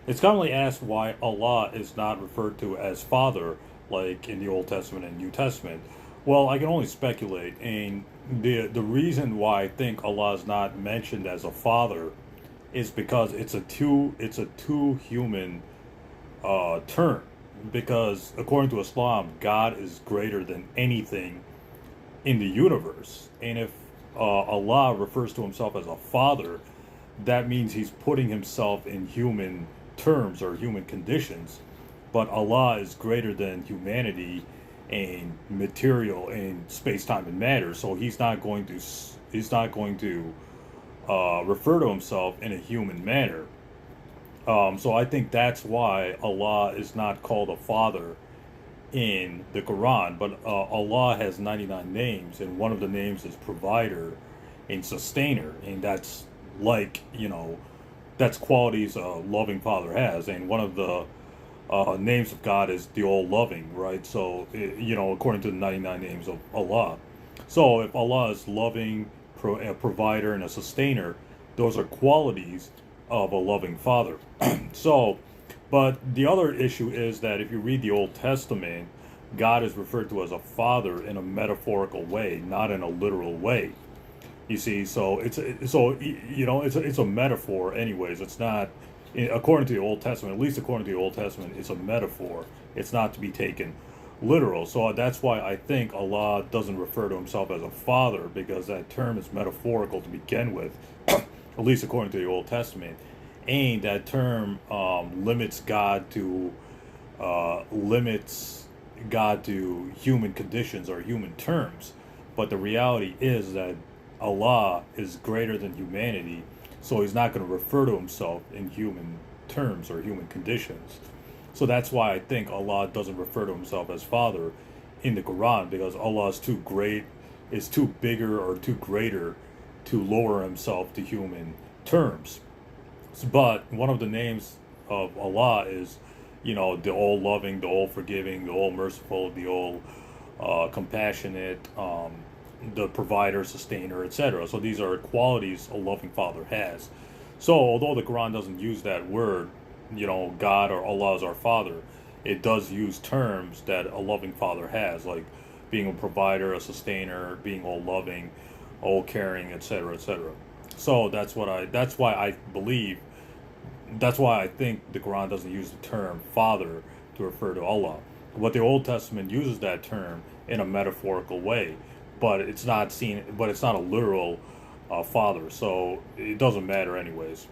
It's commonly asked why Allah is not referred to as Father, like in the Old Testament and New Testament. Well, I can only speculate, and the reason why I think Allah is not mentioned as a father is because it's a two human term. Because according to Islam, God is greater than anything in the universe, and if Allah refers to himself as a father, that means he's putting himself in human terms or human conditions. But Allah is greater than humanity and material and space, time, and matter. So he's not going to refer to himself in a human manner. So I think that's why Allah is not called a father in the Quran. But Allah has 99 names, and one of the names is provider and sustainer, and that's qualities a loving father has. And one of the names of God is the all loving, right? So, according to the 99 names of Allah. So, if Allah is loving, a provider, and a sustainer, those are qualities of a loving father. So, but the other issue is that if you read the Old Testament, God is referred to as a father in a metaphorical way, not in a literal way. You see, so it's a metaphor, anyways. It's not, according to the Old Testament, at least according to the Old Testament, it's a metaphor. It's not to be taken literal. So that's why I think Allah doesn't refer to himself as a father, because that term is metaphorical to begin with, at least according to the Old Testament, and that term limits God to human conditions or human terms. But the reality is that Allah is greater than humanity, so he's not going to refer to himself in human terms or human conditions. So that's why I think Allah doesn't refer to himself as Father in the Quran, because Allah is too great, is too bigger or too greater to lower himself to human terms. But one of the names of Allah is, the all loving, the all forgiving, the all merciful, the all compassionate, the provider, sustainer, etc. So these are qualities a loving father has. So although the Quran doesn't use that word, God or Allah is our father, it does use terms that a loving father has, like being a provider, a sustainer, being all loving, all caring, etc., etc. So that's why I think the Quran doesn't use the term father to refer to Allah. But the Old Testament uses that term in a metaphorical way, but it's not a literal father. So it doesn't matter anyways.